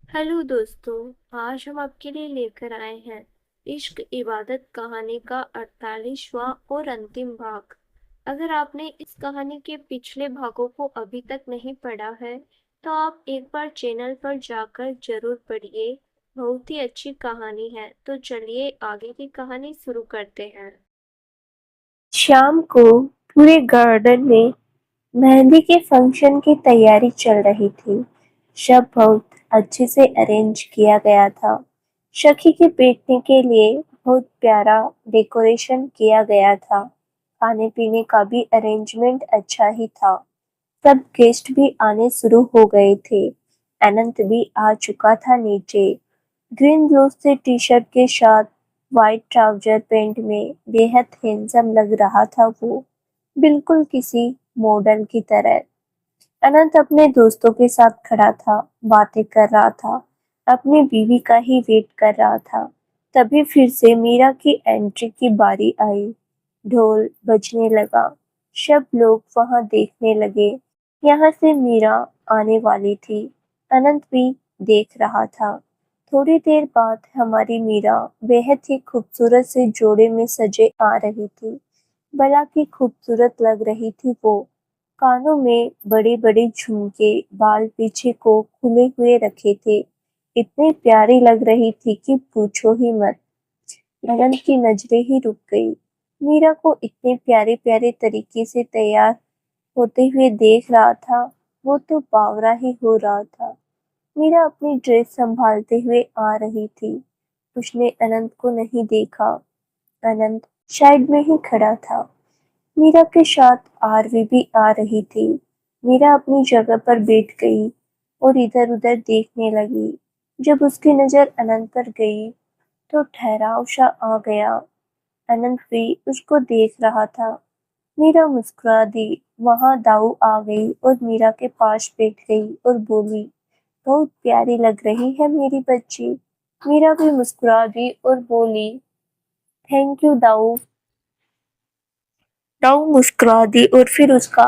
Hello दोस्तों। आज हम आपके लिए लेकर आए हैं इश्क इबादत कहानी का 48वां और अंतिम भाग। अगर आपने इस कहानी के पिछले भागों को अभी तक नहीं पढ़ा है तो आप एक बार चैनल पर जाकर जरूर पढ़िए। बहुत ही अच्छी कहानी है। तो चलिए आगे की कहानी शुरू करते हैं। शाम को पूरे गार्डन में मेहंदी के फंक्शन की तैयारी चल रही थी। सब बहुत अच्छे से अरेंज किया गया था। सखी के बैठने के लिए बहुत प्यारा डेकोरेशन किया गया था। खाने पीने का भी अरेंजमेंट अच्छा ही था। सब गेस्ट भी आने शुरू हो गए थे। अनंत भी आ चुका था नीचे। ग्रीन ब्लू से टी शर्ट के साथ व्हाइट ट्राउजर पैंट में बेहद हैंडसम लग रहा था वो, बिल्कुल किसी मॉडल की तरह। अनंत अपने दोस्तों के साथ खड़ा था, बातें कर रहा था, अपनी बीवी का ही वेट कर रहा था। तभी फिर से मीरा की एंट्री की बारी आई। ढोल बजने लगा। सब लोग वहां देखने लगे। यहाँ से मीरा आने वाली थी। अनंत भी देख रहा था। थोड़ी देर बाद हमारी मीरा बेहद ही खूबसूरत से जोड़े में सजे आ रही थी। भला की खूबसूरत लग रही थी वो। कानों में बड़े बड़े झुमके, बाल पीछे को खुले हुए रखे थे। इतनी प्यारी लग रही थी कि पूछो ही मत। अनंत की नजरें ही रुक गई। मीरा को इतने प्यारे प्यारे तरीके से तैयार होते हुए देख रहा था। वो तो बावरा ही हो रहा था। मीरा अपनी ड्रेस संभालते हुए आ रही थी। उसने अनंत को नहीं देखा। अनंत साइड में ही खड़ा था। मीरा के साथ आरवी भी आ रही थी। मीरा अपनी जगह पर बैठ गई और इधर-उधर देखने लगी। जब उसकी नजर अनंत पर गई तो ठहराव सा आ गया। अनंत भी उसको देख रहा था। मीरा मुस्कुरा दी। वहां दाऊ आ गई और मीरा के पास बैठ गई और बोली, बहुत प्यारी लग रही है मेरी बच्ची। मीरा भी मुस्कुरा दी और बोली, थैंक यू दाऊ। दाऊ मुस्कुरा दी और फिर उसका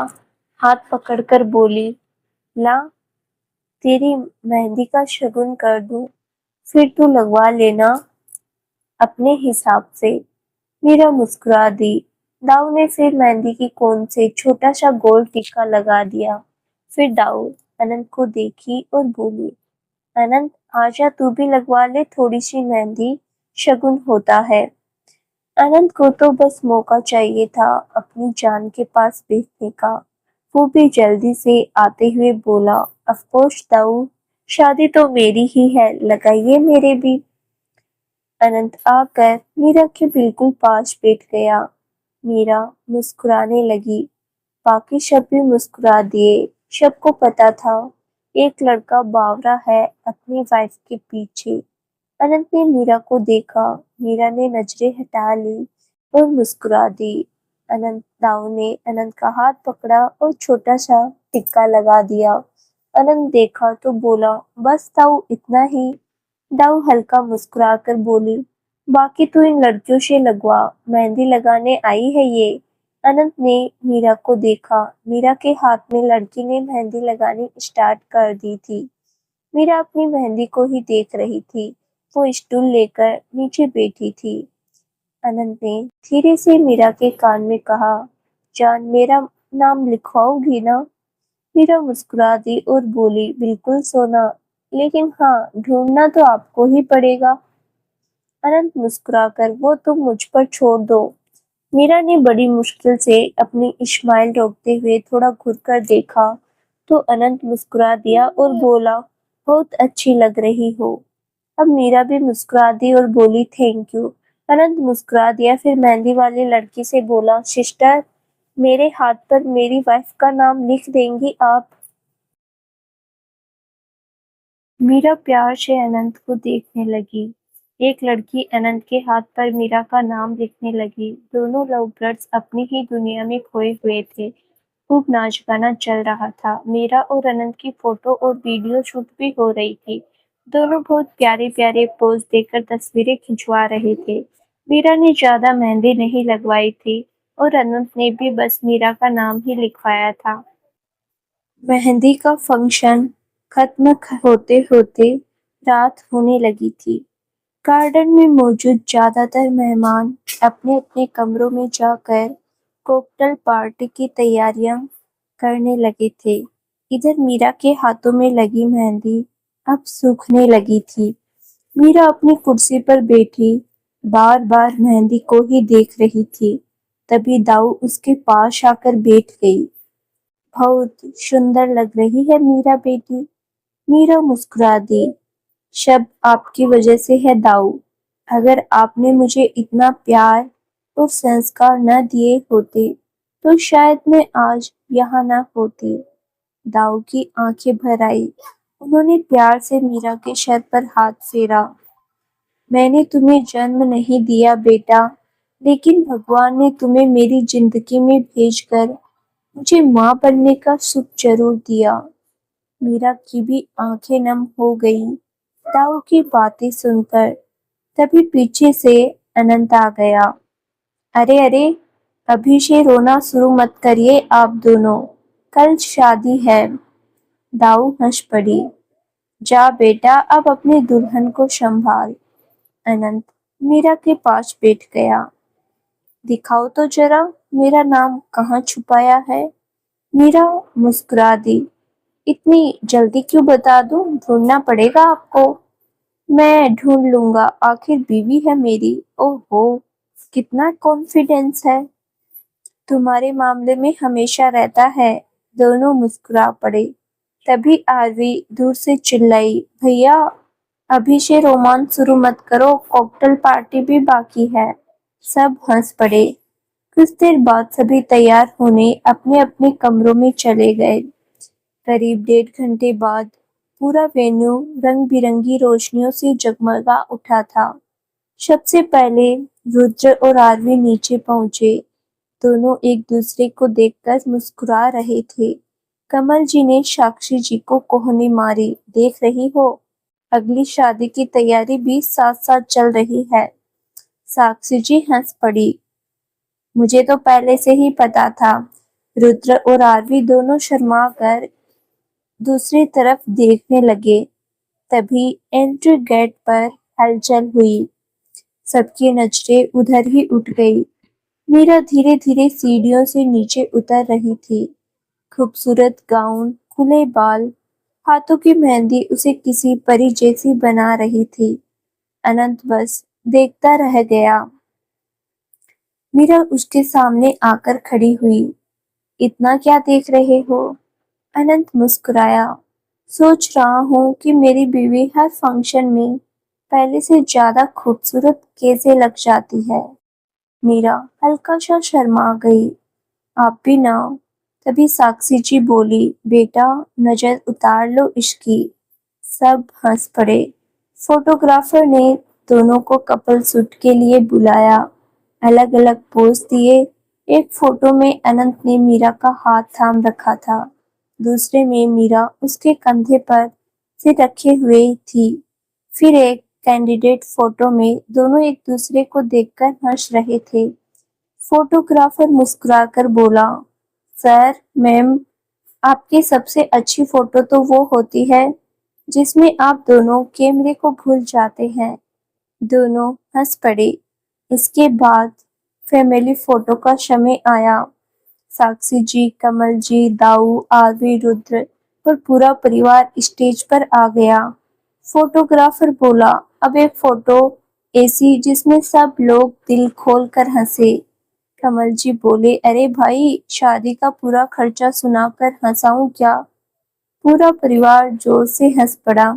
हाथ पकड़कर बोली, ला तेरी मेहंदी का शगुन कर दूं, फिर तू लगवा लेना अपने हिसाब से। मीरा मुस्कुरा दी। दाऊ ने फिर मेहंदी की कोन से छोटा सा गोल टीका लगा दिया। फिर दाऊ अनंत को देखी और बोली, अनंत आजा तू भी लगवा ले थोड़ी सी मेहंदी, शगुन होता है। अनंत को तो बस मौका चाहिए था अपनी जान के पास बैठने का। वो भी जल्दी से आते हुए बोला, ऑफ कोर्स दाऊ, शादी तो मेरी ही है, लगाइए मेरे भी। अनंत आकर मीरा के बिल्कुल पास बैठ गया। मीरा मुस्कुराने लगी। बाकी सब भी मुस्कुरा दिए। सबको पता था एक लड़का बावरा है अपनी वाइफ के पीछे। अनंत ने मीरा को देखा। मीरा ने नजरें हटा ली और मुस्कुरा दी। अनंत दाऊ ने अनंत का हाथ पकड़ा और छोटा सा टिक्का लगा दिया। अनंत देखा तो बोला, बस दाऊ इतना ही। दाऊ हल्का मुस्कुराकर बोली, बाकी तू इन लड़कियों से लगवा, मेहंदी लगाने आई है ये। अनंत ने मीरा को देखा। मीरा के हाथ में लड़की ने मेहंदी लगानी स्टार्ट कर दी थी। मीरा अपनी मेहंदी को ही देख रही थी। वो स्टूल लेकर नीचे बैठी थी। अनंत ने धीरे से मीरा के कान में कहा, जान मेरा नाम लिखवाओगी ना? मीरा मुस्कुरा दी और बोली, बिल्कुल सोना, लेकिन हाँ ढूंढना तो आपको ही पड़ेगा। अनंत मुस्कुराकर, वो तुम मुझ पर छोड़ दो। मीरा ने बड़ी मुश्किल से अपनी स्माइल रोकते हुए थोड़ा घुरकर देखा तो अनंत मुस्कुरा दिया और बोला, बहुत अच्छी लग रही हो। अब मीरा भी मुस्कुरा दी और बोली, थैंक यू। अनंत मुस्कुरा दिया, फिर मेहंदी वाली लड़की से बोला, सिस्टर मेरे हाथ पर मेरी वाइफ का नाम लिख देंगी आप? मीरा प्यार से अनंत को देखने लगी। एक लड़की अनंत के हाथ पर मीरा का नाम लिखने लगी। दोनों लव बर्ड्स अपनी ही दुनिया में खोए हुए थे। खूब नाच गाना चल रहा था। मीरा और अनंत की फोटो और वीडियो शूट भी हो रही थी। दोनों बहुत प्यारे प्यारे पोज देकर तस्वीरें खिंचवा रहे थे। मीरा ने ज्यादा मेहंदी नहीं लगवाई थी और अनंत ने भी बस मीरा का नाम ही लिखवाया था। मेहंदी का फंक्शन खत्म होते होते रात होने लगी थी। गार्डन में मौजूद ज्यादातर मेहमान अपने अपने कमरों में जाकर कॉकटेल पार्टी की तैयारियां करने लगे थे। इधर मीरा के हाथों में लगी मेहंदी अब सूखने लगी थी। मीरा अपनी कुर्सी पर बैठी बार बार मेहंदी को ही देख रही थी। तभी दाऊ उसके पास आकर बैठ गई। बहुत सुंदर लग रही है मीरा बेटी। मीरा मुस्कुरा दी। सब आपकी वजह से है दाऊ। अगर आपने मुझे इतना प्यार और संस्कार न दिए होते तो शायद मैं आज यहाँ न होती। दाऊ की आंखें भर आई। उन्होंने प्यार से मीरा के सर पर हाथ फेरा। मैंने तुम्हें जन्म नहीं दिया बेटा, लेकिन भगवान ने तुम्हें मेरी जिंदगी में भेजकर मुझे माँ बनने का सुख जरूर दिया। मीरा की भी आंखें नम हो गईं दाऊ की बातें सुनकर। तभी पीछे से अनंत आ गया। अरे अरे, अभी से रोना शुरू मत करिए आप दोनों, कल शादी है। दाऊ हंस पड़ी। जा बेटा, अब अपनी दुल्हन को संभाल। अनंत मीरा के पास बैठ गया। दिखाओ तो जरा, मेरा नाम कहाँ छुपाया है। मीरा मुस्कुरा दी। इतनी जल्दी क्यों बता दूं, ढूंढना पड़ेगा आपको। मैं ढूंढ लूंगा, आखिर बीवी है मेरी। ओहो, कितना कॉन्फिडेंस है तुम्हारे मामले में, हमेशा रहता है। दोनों मुस्कुरा पड़े। तभी आरवी दूर से चिल्लाई, भैया अभी से रोमांस शुरू मत करो, कॉकटेल पार्टी भी बाकी है। सब हंस पड़े। कुछ देर बाद सभी तैयार होने अपने अपने कमरों में चले गए। करीब 1.5 घंटे बाद पूरा वेन्यू रंग बिरंगी रोशनियों से जगमगा उठा था। सबसे पहले रुद्र और आरवी नीचे पहुंचे। दोनों एक दूसरे को देखकर मुस्कुरा रहे थे। कमल जी ने साक्षी जी को कोहनी मारी, देख रही हो, अगली शादी की तैयारी भी साथ साथ चल रही है। साक्षी जी हंस पड़ी। मुझे तो पहले से ही पता था। रुद्र और आरवी दोनों शर्मा कर दूसरी तरफ देखने लगे। तभी एंट्री गेट पर हलचल हुई। सबकी नजरें उधर ही उठ गई। मीरा धीरे धीरे सीढ़ियों से नीचे उतर रही थी। खूबसूरत गाउन, खुले बाल, हाथों की मेहंदी उसे किसी परी जैसी बना रही थी। अनंत बस देखता रह गया। मीरा उसके सामने आकर खड़ी हुई। इतना क्या देख रहे हो? अनंत मुस्कुराया। सोच रहा हूँ कि मेरी बीवी हर फंक्शन में पहले से ज्यादा खूबसूरत कैसे लग जाती है। मीरा हल्का सा शर्मा गई। आप भी ना। तभी साक्षी जी बोली, बेटा नजर उतार लो इसकी। सब हंस पड़े। फोटोग्राफर ने दोनों को कपल शूट के लिए बुलाया। अलग अलग पोज दिए। एक फोटो में अनंत ने मीरा का हाथ थाम रखा था। दूसरे में मीरा उसके कंधे पर सिर रखे हुए थी। फिर एक कैंडिडेट फोटो में दोनों एक दूसरे को देखकर हंस रहे थे। फोटोग्राफर मुस्कुराकर बोला, सर मैम, आपकी सबसे अच्छी फोटो तो वो होती है जिसमें आप दोनों कैमरे को भूल जाते हैं। दोनों हंस पड़े। इसके बाद फैमिली फोटो का समय आया। साक्षी जी, कमल जी, दाऊ, आरवी, रुद्र और पूरा परिवार स्टेज पर आ गया। फोटोग्राफर बोला, अब एक फोटो ऐसी जिसमें सब लोग दिल खोल कर हंसे। कमल जी बोले, अरे भाई, शादी का पूरा खर्चा सुनाकर हंसाऊं क्या? पूरा परिवार जोर से हंस पड़ा।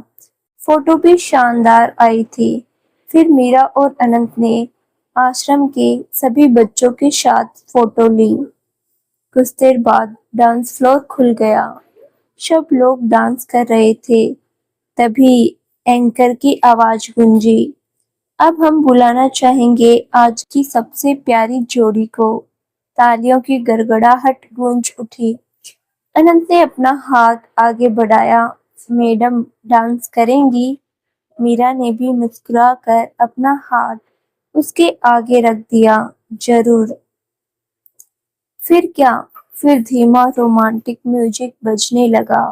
फोटो भी शानदार आई थी। फिर मीरा और अनंत ने आश्रम के सभी बच्चों के साथ फोटो ली। कुछ देर बाद डांस फ्लोर खुल गया। सब लोग डांस कर रहे थे। तभी एंकर की आवाज गूंजी, अब हम बुलाना चाहेंगे आज की सबसे प्यारी जोड़ी को। तालियों की गड़गड़ाहट गूंज उठी। अनंत ने अपना हाथ आगे बढ़ाया। मैडम डांस करेंगी? मीरा ने भी मुस्कुराकर अपना हाथ उसके आगे रख दिया। जरूर। फिर क्या? फिर धीमा रोमांटिक म्यूजिक बजने लगा।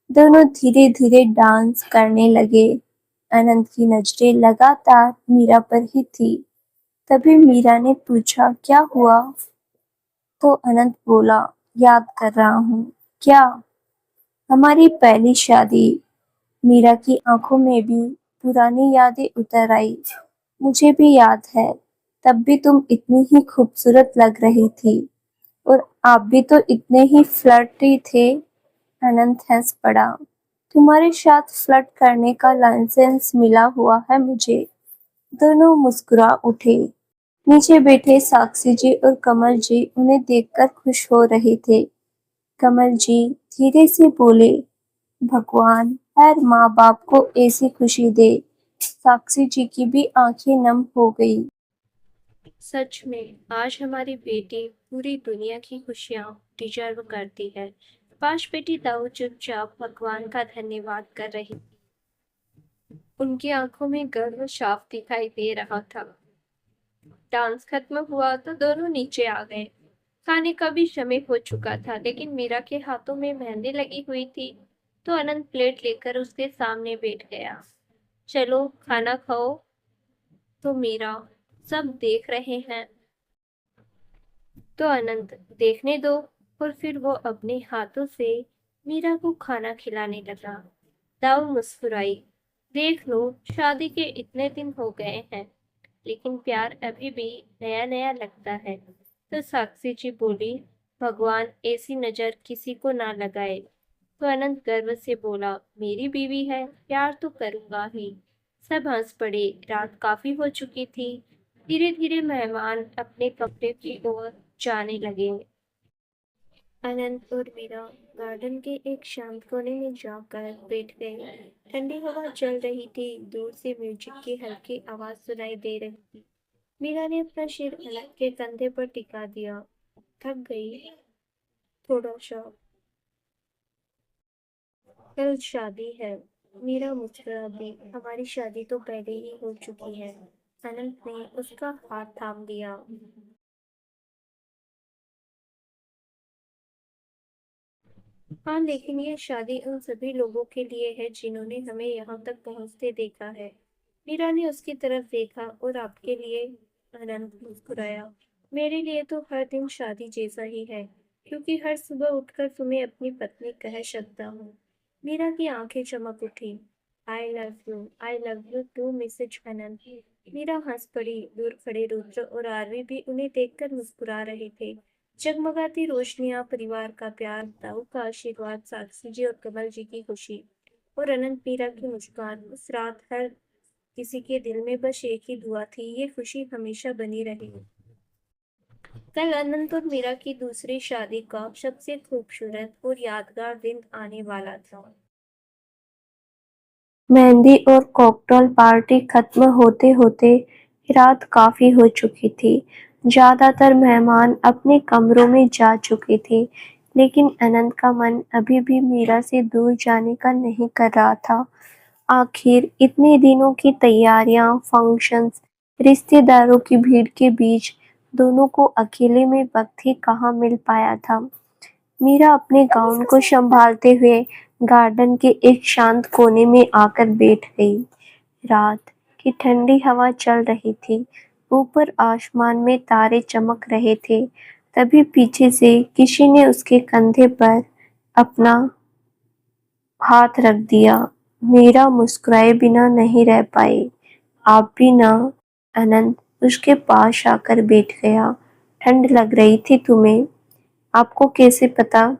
दोनों धीरे धीरे डांस करने लगे। अनंत की नजरें लगातार मीरा पर ही थी। तभी मीरा ने पूछा, क्या हुआ? तो अनंत बोला, याद कर रहा हूँ। क्या? हमारी पहली शादी। मीरा की आंखों में भी पुरानी यादें उतर आई। मुझे भी याद है, तब भी तुम इतनी ही खूबसूरत लग रही थी और आप भी तो इतने ही फ्लर्टी थे। अनंत हंस पड़ा। तुम्हारे साथ फ्लर्ट करने का लाइसेंस मिला हुआ है मुझे। दोनों मुस्कुरा उठे। नीचे बैठे साक्षी जी और कमल जी उन्हें देखकर खुश हो रहे थे। कमल जी धीरे से बोले, भगवान हर माँ बाप को ऐसी खुशी दे। साक्षी जी की भी आंखें नम हो गई। सच में आज हमारी बेटी पूरी दुनिया की खुशियाँ डिजर्व करती है। पांच बेटी दाऊ चुपचाप भगवान का धन्यवाद कर रही थी। उनकी आंखों में गर्व साफ दिखाई दे रहा था। डांस खत्म हुआ तो दोनों नीचे आ गए। खाने का भी समय हो चुका था, लेकिन मीरा के हाथों में मेहंदी लगी हुई थी तो अनंत प्लेट लेकर उसके सामने बैठ गया। चलो खाना खाओ। तो मीरा, सब देख रहे हैं तो अनंत, देखने दो। और फिर वो अपने हाथों से मीरा को खाना खिलाने लगा। दाऊ मुस्कुराई। देख लो, शादी के इतने दिन हो गए हैं लेकिन प्यार अभी भी नया नया लगता है। तो साक्षी जी बोली, भगवान ऐसी नजर किसी को ना लगाए। तो अनंत गर्व से बोला, मेरी बीवी है, प्यार तो करूंगा ही। सब हंस पड़े। रात काफी हो चुकी थी। धीरे धीरे मेहमान अपने कमरे की ओर जाने लगे। अनंत और मीरा गार्डन के एक शांत कोने में जाकर बैठ गए। ठंडी हवा चल रही थी। दूर से म्यूजिक की हल्की आवाज सुनाई दे रही थी। मीरा ने अपना सिर अनंत के कंधे पर टिका दिया। थक गई थोड़ा सा, कल शादी है। मीरा मुस्कुरा दी। हमारी शादी तो पहले ही हो चुकी है। अनंत ने उसका हाथ थाम लिया। हाँ, लेकिन ये शादी उन सभी लोगों के लिए है जिन्होंने हमें यहाँ तक पहुँचते देखा है। मीरा ने उसकी तरफ देखा। और आपके लिए? अनंत मुस्कुराया। मेरे लिए तो हर दिन शादी जैसा ही है, क्योंकि हर सुबह उठकर तुम्हें अपनी पत्नी कह सकता हूँ। मीरा की आंखें चमक उठी। I love you too Mrs Anant. Meera हंस पड़ी। दूर खड़े रुद्र और आरवी भी उन्हें देखकर मुस्कुरा रहे थे। जगमगाती रोशनियां, परिवार का प्यार, ताऊ का आशीर्वाद, साक्षी जी और कमल जी की खुशी और अनंत मीरा की मुस्कान। उस रात हर किसी के दिल में बस एक ही दुआ थी, ये खुशी हमेशा बनी रहे। कल अनंत और मीरा की दूसरी शादी का सबसे खूबसूरत और यादगार दिन आने वाला था। मेहंदी और कॉकटेल पार्टी खत्म होते होते रात काफी हो चुकी थी। ज्यादातर मेहमान अपने कमरों में जा चुके थे, लेकिन अनंत का मन अभी भी मीरा से दूर जाने का नहीं कर रहा था। आखिर इतने दिनों की तैयारियां, फंक्शंस, रिश्तेदारों की भीड़ के बीच दोनों को अकेले में वक्त ही कहाँ मिल पाया था। मीरा अपने गाउन को संभालते हुए गार्डन के एक शांत कोने में आकर बैठ गई। रात की ठंडी हवा चल रही थी। ऊपर आसमान में तारे चमक रहे थे। तभी पीछे से किसी ने उसके कंधे पर अपना हाथ रख दिया। मीरा मुस्कुराए बिना नहीं रह पाई। आप भी ना? अनंत उसके पास आकर बैठ गया। ठंड लग रही थी तुम्हें? आपको कैसे पता?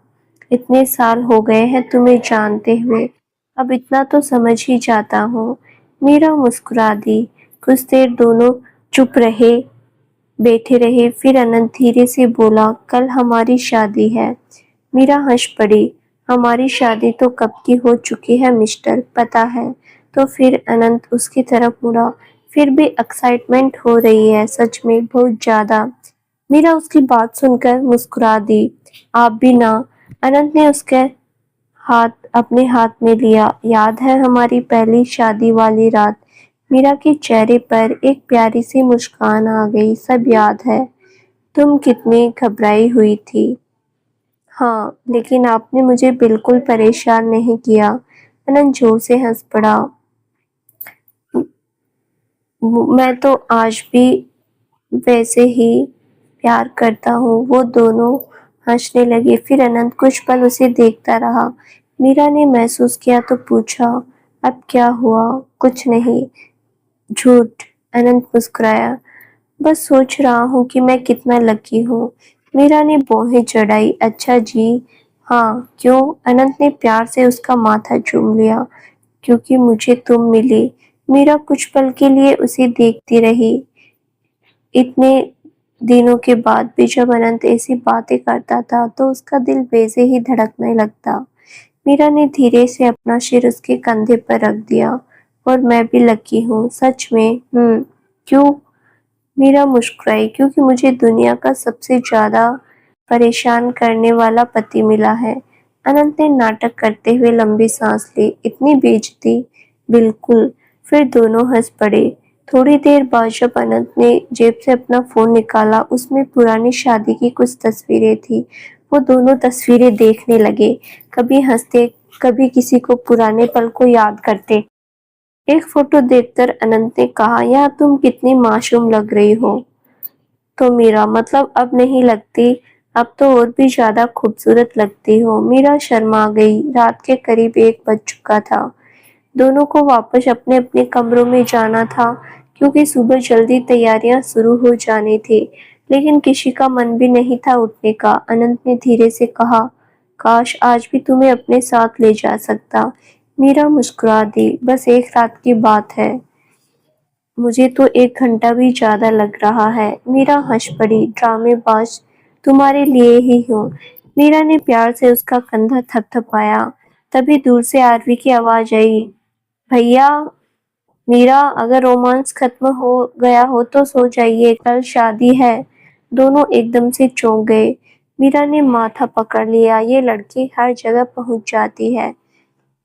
इतने साल हो गए हैं तुम्हें जानते हुए, अब इतना तो समझ ही जाता हूँ। मीरा मुस्कुरा दी। कुछ देर दोनों चुप रहे, बैठे रहे। फिर अनंत धीरे से बोला, कल हमारी शादी है। मीरा हंस पड़ी। हमारी शादी तो कब की हो चुकी है मिस्टर, पता है? तो फिर अनंत उसकी तरफ मुड़ा। फिर भी एक्साइटमेंट हो रही है सच में, बहुत ज्यादा। मीरा उसकी बात सुनकर मुस्कुरा दी। आप भी ना? अनंत ने उसके हाथ अपने हाथ में लिया। याद है हमारी पहली शादी वाली रात? मीरा के चेहरे पर एक प्यारी सी मुस्कान आ गई। सब याद है। तुम कितनी घबराई हुई थी। हाँ, लेकिन आपने मुझे बिल्कुल परेशान नहीं किया। अनंत जोर से हंस पड़ा। मैं तो आज भी वैसे ही प्यार करता हूँ। वो दोनों हंसने लगे। फिर अनंत कुछ पल उसे देखता रहा। मीरा ने महसूस किया तो पूछा, अब क्या हुआ? कुछ नहीं। झूठ। अनंत मुस्कुराया। बस सोच रहा हूँ कि मैं कितना लकी हूँ। मीरा ने भौहें चढ़ाई। अच्छा जी, हाँ क्यों? अनंत ने प्यार से उसका माथा चूम लिया। क्योंकि मुझे तुम मिली। मीरा कुछ पल के लिए उसे देखती रही। इतने दिनों के बाद भी जब अनंत ऐसी बातें करता था तो उसका दिल वैसे ही धड़कने लगता। मीरा ने धीरे से अपना सिर उसके कंधे पर रख दिया। और मैं भी लकी हूँ, सच में। क्यों? मीरा मुस्कुराई। क्योंकि मुझे दुनिया का सबसे ज्यादा परेशान करने वाला पति मिला है। अनंत ने नाटक करते हुए लंबी सांस ली। इतनी बेइज्जती? बिल्कुल। फिर दोनों हंस पड़े। थोड़ी देर बाद जब अनंत ने जेब से अपना फोन निकाला, उसमें पुरानी शादी की कुछ तस्वीरें थी। वो दोनों तस्वीरें देखने लगे। कभी हंसते, कभी किसी को पुराने पल को याद करते। एक फोटो देखकर अनंत ने कहा, यार तुम कितनी मासूम लग रही हो। तो मीरा, मतलब अब नहीं लगती? अब तो और भी ज्यादा खूबसूरत लगती हो। मीरा शर्मा गई। रात के करीब 1 बज चुका था। दोनों को वापस अपने अपने कमरों में जाना था क्योंकि सुबह जल्दी तैयारियां शुरू हो जानी थी। लेकिन किसी का मन भी नहीं था उठने का। अनंत ने धीरे से कहा, काश आज भी तुम्हें अपने साथ ले जा सकता। मीरा मुस्कुरा दी। बस एक रात की बात है। मुझे तो 1 घंटा भी ज्यादा लग रहा है। मीरा हंस पड़ी। ड्रामेबाज, तुम्हारे लिए ही हूँ। मीरा ने प्यार से उसका कंधा थपथपाया। तभी दूर से आरवी की आवाज आई, भैया। मीरा, अगर रोमांस खत्म हो गया हो तो सो जाइए, कल शादी है। दोनों एकदम से चौंक गए। मीरा ने माथा पकड़ लिया। ये लड़की हर जगह पहुंच जाती है।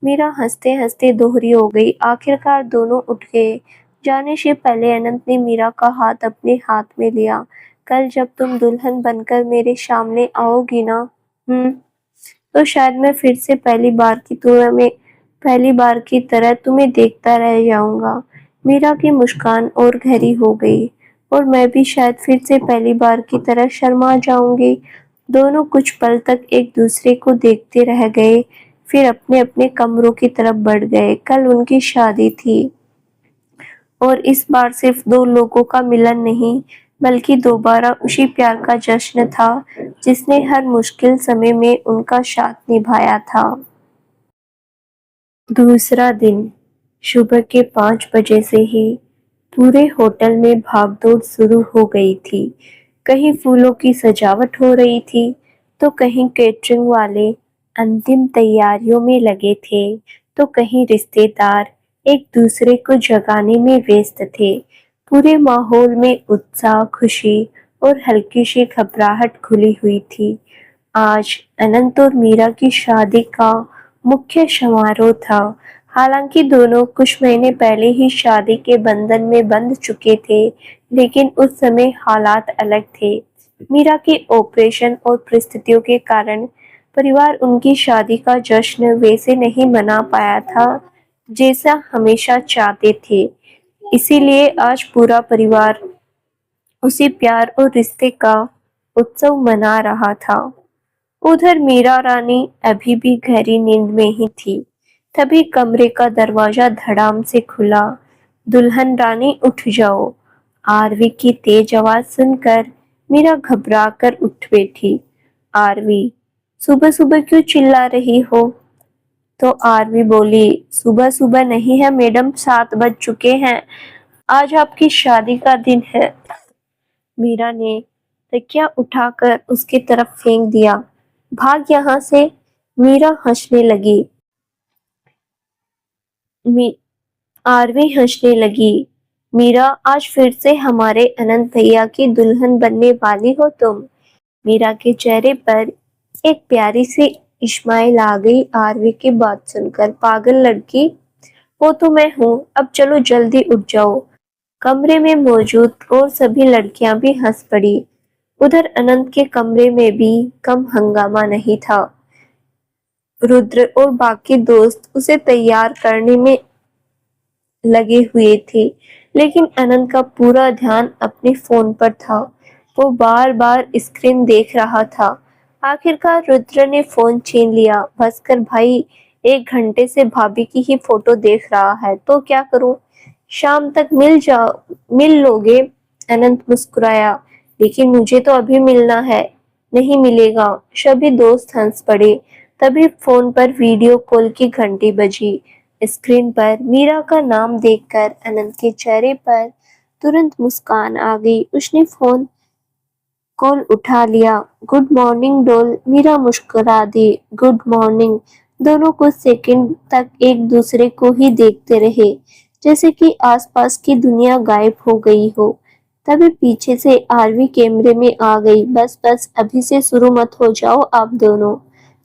मीरा हंसते हंसते दोहरी हो गई। आखिरकार दोनों उठ गए। जाने से पहले अनंत ने मीरा का हाथ अपने हाथ में लिया। कल जब तुम दुल्हन बनकर मेरे सामने आओगी ना, तो शायद मैं फिर से पहली बार की तरह तुम्हें देखता रह जाऊंगा। मीरा की मुस्कान और गहरी हो गई। और मैं भी शायद फिर से पहली बार की तरह शर्मा जाऊंगी। दोनों कुछ पल तक एक दूसरे को देखते रह गए। फिर अपने अपने कमरों की तरफ बढ़ गए। कल उनकी शादी थी। और इस बार सिर्फ 2 लोगों का मिलन नहीं, बल्कि दोबारा उसी प्यार का जश्न था जिसने हर मुश्किल समय में उनका साथ निभाया था। दूसरा दिन सुबह के 5 बजे से ही पूरे होटल में भागदौड़ शुरू हो गई थी। कहीं फूलों की सजावट हो रही थी तो कहीं केटरिंग वाले अंतिम तैयारियों में लगे थे, तो कहीं रिश्तेदार एक दूसरे को जगाने में व्यस्त थे। पूरे माहौल में उत्साह, खुशी और हल्की सी घबराहट घुली हुई थी। आज अनंत और मीरा की शादी का मुख्य समारोह था। हालांकि दोनों कुछ महीने पहले ही शादी के बंधन में बंध चुके थे, लेकिन उस समय हालात अलग थे। मीरा के ऑपरेशन और परिस्थितियों के कारण परिवार उनकी शादी का जश्न वैसे नहीं मना पाया था जैसा हमेशा चाहते थे। इसीलिए आज पूरा परिवार उसी प्यार और रिश्ते का उत्सव मना रहा था। उधर मीरा रानी अभी भी गहरी नींद में ही थी। तभी कमरे का दरवाजा धड़ाम से खुला। दुल्हन रानी उठ जाओ। आरवी की तेज आवाज सुनकर मीरा घबरा कर उठ बैठी। आरवी, सुबह सुबह क्यों चिल्ला रही हो? तो आरवी बोली, सुबह सुबह नहीं है मैडम, 7 बज चुके हैं। आज आपकी शादी का दिन है। मीरा ने तकिया उठाकर उसकी तरफ फेंक दिया। भाग यहाँ से। मीरा हंसने लगी। मी आरवी हंसने लगी। मीरा, आज फिर से हमारे अनंत भैया की दुल्हन बनने वाली हो तुम। मीरा के चेहरे पर एक प्यारी सी इस्माइल आ गई। आरवी की बात सुनकर, पागल लड़की, वो तो मैं हूँ। अब चलो जल्दी उठ जाओ। कमरे में मौजूद और सभी लड़कियां भी हंस पड़ी। उधर अनंत के कमरे में भी कम हंगामा नहीं था। रुद्र और बाकी दोस्त उसे तैयार करने में लगे हुए थे। लेकिन अनंत का पूरा ध्यान अपने फोन पर था। वो बार बार स्क्रीन देख रहा था। आखिरकार रुद्र ने फोन छीन लिया। भास्कर भाई, 1 घंटे से भाभी की ही फोटो देख रहा है तो क्या करूं? शाम तक मिल लोगे? अनंत मुस्कुराया। लेकिन मुझे तो अभी मिलना है। नहीं मिलेगा। सभी दोस्त हंस पड़े। तभी फोन पर वीडियो कॉल की घंटी बजी। स्क्रीन पर मीरा का नाम देखकर अनंत के चेहरे पर तुरंत मुस्कान आ गई। उसने फोन कॉल उठा लिया। Good morning doll. मीरा मुस्कुरा दी। Good morning. दोनों कुछ सेकंड तक एक दूसरे को ही देखते रहे, जैसे कि आसपास की दुनिया गायब हो गई हो। तभी पीछे से आरवी कैमरे में आ गई। बस बस, अभी से शुरू मत हो जाओ आप दोनों।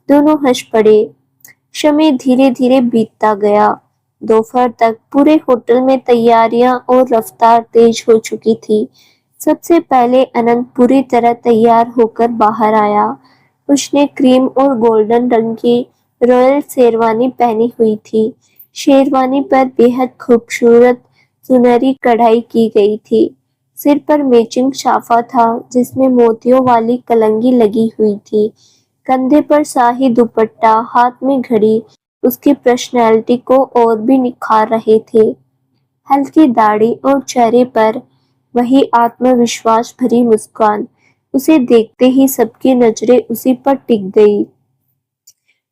दोनों हंस पड़े। समय धीरे धीरे बीतता गया। दोपहर तक पूरे होटल में तैयारियां और रफ्तार तेज हो चुकी थी। सबसे पहले अनंत पूरी तरह तैयार होकर बाहर आया। उसने क्रीम और गोल्डन रंग की रॉयल शेरवानी पहनी हुई थी। शेरवानी पर बेहद खूबसूरत सुनहरी कढ़ाई की गई थी। सिर पर मैचिंग साफा था जिसमें मोतियों वाली कलंगी लगी हुई थी। कंधे पर शाही दुपट्टा, हाथ में घड़ी उसकी पर्सनैलिटी को और भी निखार रहे थे। हल्की दाढ़ी और चेहरे पर वही आत्मविश्वास भरी मुस्कान। उसे देखते ही सबकी नजरें उसी पर टिक गई।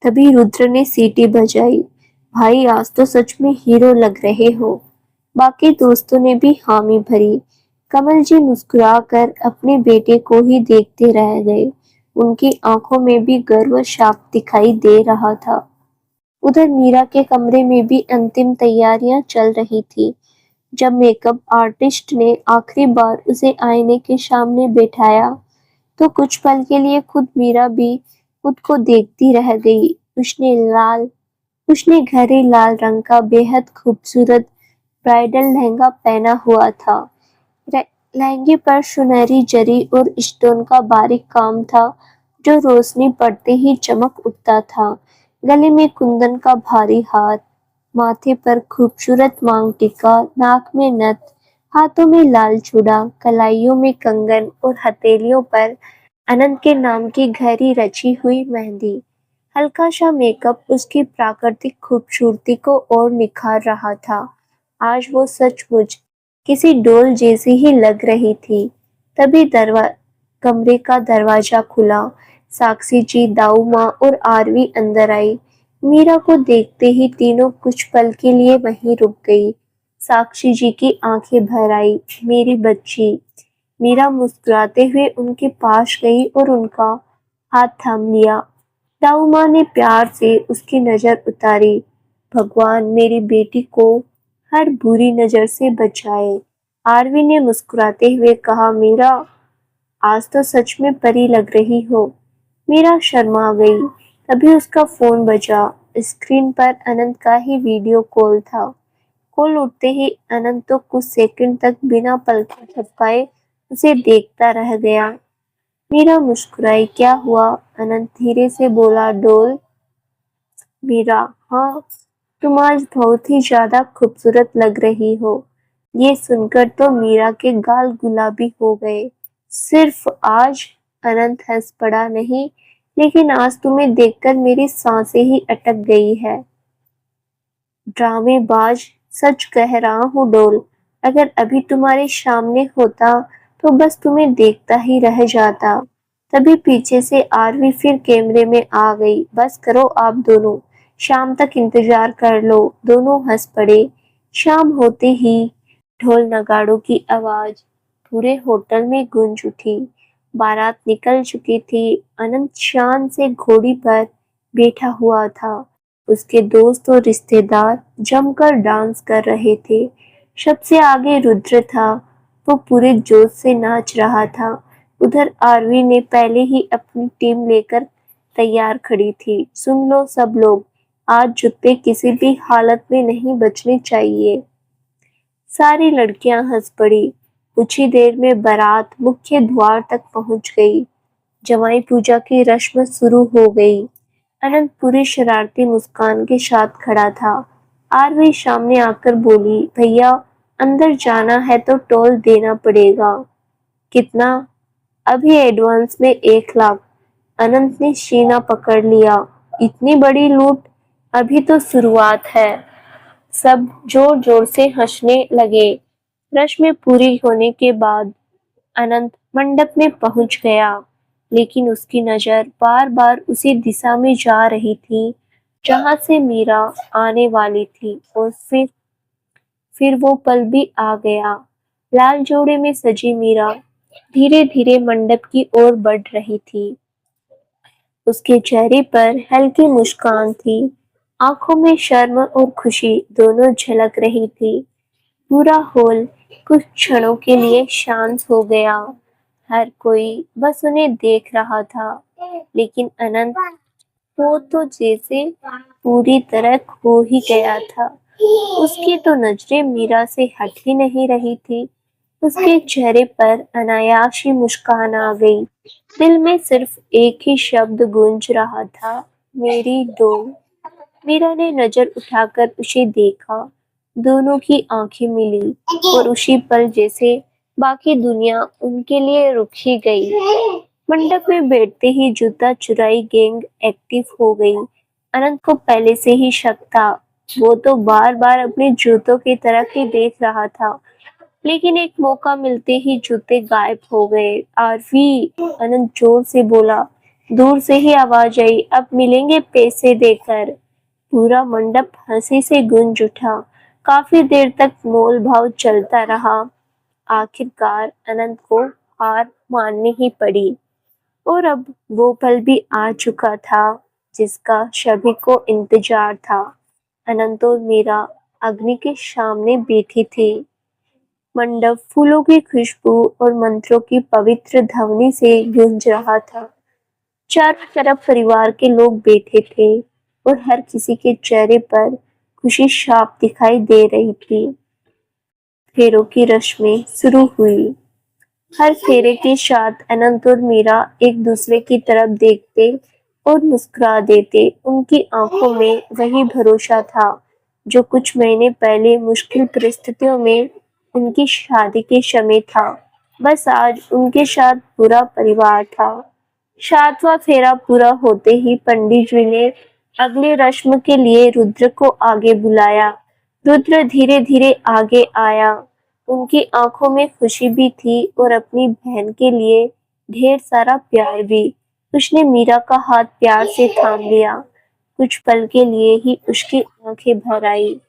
तभी रुद्र ने सीटी बजाई। भाई, आज तो सच में हीरो लग रहे हो। बाकी दोस्तों ने भी हामी भरी। कमल जी मुस्कुराकर अपने बेटे को ही देखते रह गए। उनकी आंखों में भी गर्व साफ दिखाई दे रहा था। उधर मीरा के कमरे में भी अंतिम तैयारियां चल रही थी। जब मेकअप आर्टिस्ट ने आखिरी बार उसे आईने के सामने बैठाया, तो कुछ पल के लिए खुद मीरा भी खुद को देखती रह गई। उसने गहरे लाल रंग का बेहद खूबसूरत ब्राइडल लहंगा पहना हुआ था। लहंगे पर सुनहरी जरी और स्टोन का बारीक काम था, जो रोशनी पड़ते ही चमक उठता था। गले में कुंदन का भारी हार, माथे पर खूबसूरत मांग टीका, नाक में नथ, हाथों में लाल चूड़ा, कलाइयों में कंगन और हथेलियों पर अनंत के नाम की गहरी रची हुई मेहंदी। हल्का सा मेकअप उसकी प्राकृतिक खूबसूरती को और निखार रहा था। आज वो सचमुच किसी डॉल जैसी ही लग रही थी। तभी कमरे का दरवाजा खुला। साक्षी जी, दाऊ माँ और आरवी अंदर आई। मीरा को देखते ही तीनों कुछ पल के लिए वहीं रुक गई। साक्षी जी की आंखें भर आई। मेरी बच्ची। मीरा मुस्कुराते हुए उनके पास गई और उनका हाथ थाम लिया। दाऊ माँ ने प्यार से उसकी नजर उतारी। भगवान मेरी बेटी को हर बुरी नजर से बचाए। आरवी ने मुस्कुराते हुए कहा, मीरा, आज तो सच में परी लग रही हो। मीरा शर्मा गई। तभी उसका फोन बजा। स्क्रीन पर अनंत का ही वीडियो कॉल था। कॉल उठते ही अनंत तो कुछ सेकंड तक बिना पलकें झपकाए उसे देखता रह गया। मीरा मुस्कुराई। क्या हुआ? अनंत धीरे से बोला। डोल। मीरा, हाँ, तुम आज बहुत ही ज्यादा खूबसूरत लग रही हो। ये सुनकर तो मीरा के गाल गुलाबी हो गए। सिर्फ आज? अनंत हंस पड़ा। नहीं, लेकिन आज तुम्हें देखकर मेरी सांसें ही अटक गई है। ड्रामेबाज, सच कह रहा हूँ डोल। अगर अभी तुम्हारे सामने होता तो बस तुम्हें देखता ही रह जाता। तभी पीछे से आरवी फिर कैमरे में आ गई। बस करो आप दोनों, शाम तक इंतजार कर लो। दोनों हंस पड़े। शाम होते ही ढोल नगाड़ों की आवाज पूरे होटल में गूंज उठी। बारात निकल चुकी थी। अनंत शान से घोड़ी पर बैठा हुआ था। उसके दोस्त और रिश्तेदार जमकर डांस कर रहे थे। सबसे आगे रुद्र था। वो पूरे जोश से नाच रहा था। उधर आरवी ने पहले ही अपनी टीम लेकर तैयार खड़ी थी। सुन लो सब लोग, आज जुत्ते किसी भी हालत में नहीं बचने चाहिए। सारी लड़कियां हंस पड़ी। कुछ ही देर में बारात मुख्य द्वार तक पहुंच गई। जमाई पूजा की रस्म शुरू हो गई। अनंत पूरी शरारती मुस्कान के साथ खड़ा था। आरवी सामने आकर बोली, भैया, अंदर जाना है तो टोल देना पड़ेगा। कितना? अभी एडवांस में 1 लाख। अनंत ने सीना पकड़ लिया। इतनी बड़ी लूट? अभी तो शुरुआत है। सब जोर जोर से हंसने लगे। रस्म पूरी होने के बाद अनंत मंडप में पहुंच गया, लेकिन उसकी नजर बार बार उसी दिशा में जा रही थी जहां से मीरा आने वाली थी। और फिर वो पल भी आ गया। लाल जोड़े में सजी मीरा धीरे धीरे मंडप की ओर बढ़ रही थी। उसके चेहरे पर हल्की मुस्कान थी, आंखों में शर्म और खुशी दोनों झलक रही थी। पूरा हॉल कुछ क्षणों के लिए शांत हो गया। हर कोई बस उन्हें देख रहा था, लेकिन अनंत, वो तो जैसे पूरी तरह खो ही गया था। उसकी तो नजरें मीरा से हट ही नहीं रही थी। उसके चेहरे पर अनायास ही मुस्कान आ गई। दिल में सिर्फ एक ही शब्द गूंज रहा था, मेरी डोल। मीरा ने नजर उठाकर उसे देखा। दोनों की आंखें मिली और उसी पल जैसे बाकी दुनिया उनके लिए रुक ही गई। मंडप में बैठते ही जूता चुराई गैंग एक्टिव हो गई। अनंत को पहले से ही शक था। वो तो बार बार अपने जूतों की तरफ ही देख रहा था, लेकिन एक मौका मिलते ही जूते गायब हो गए। आरवी, अनंत जोर से बोला। दूर से ही आवाज आई, अब मिलेंगे पैसे देकर। पूरा मंडप हंसी से गूंज उठा। काफी देर तक मोल भाव चलता रहा। आखिरकार अनंत को हार माननी ही पड़ी। और अब वो पल भी आ चुका था जिसका सभी को इंतजार था। अनंत और मीरा अग्नि के सामने बैठी थी। मंडप फूलों की खुशबू और मंत्रों की पवित्र ध्वनि से गूंज रहा था। चारों तरफ परिवार के लोग बैठे थे और हर किसी के चेहरे पर खुशी साफ दिखाई दे रही थी। फेरों की रस्में शुरू हुई। हर फेरे के साथ अनंत और मीरा एक दूसरे की तरफ देखते और मुस्कुरा देते। उनकी आंखों में वही भरोसा था जो कुछ महीने पहले मुश्किल परिस्थितियों में उनकी शादी के समय था। बस आज उनके साथ पूरा परिवार था। 7वां फेरा पूरा होते ही पंडित जी ने अगले रस्म के लिए रुद्र को आगे बुलाया। रुद्र धीरे धीरे आगे आया। उनकी आंखों में खुशी भी थी और अपनी बहन के लिए ढेर सारा प्यार भी। उसने मीरा का हाथ प्यार से थाम लिया। कुछ पल के लिए ही उसकी आंखें भर आई।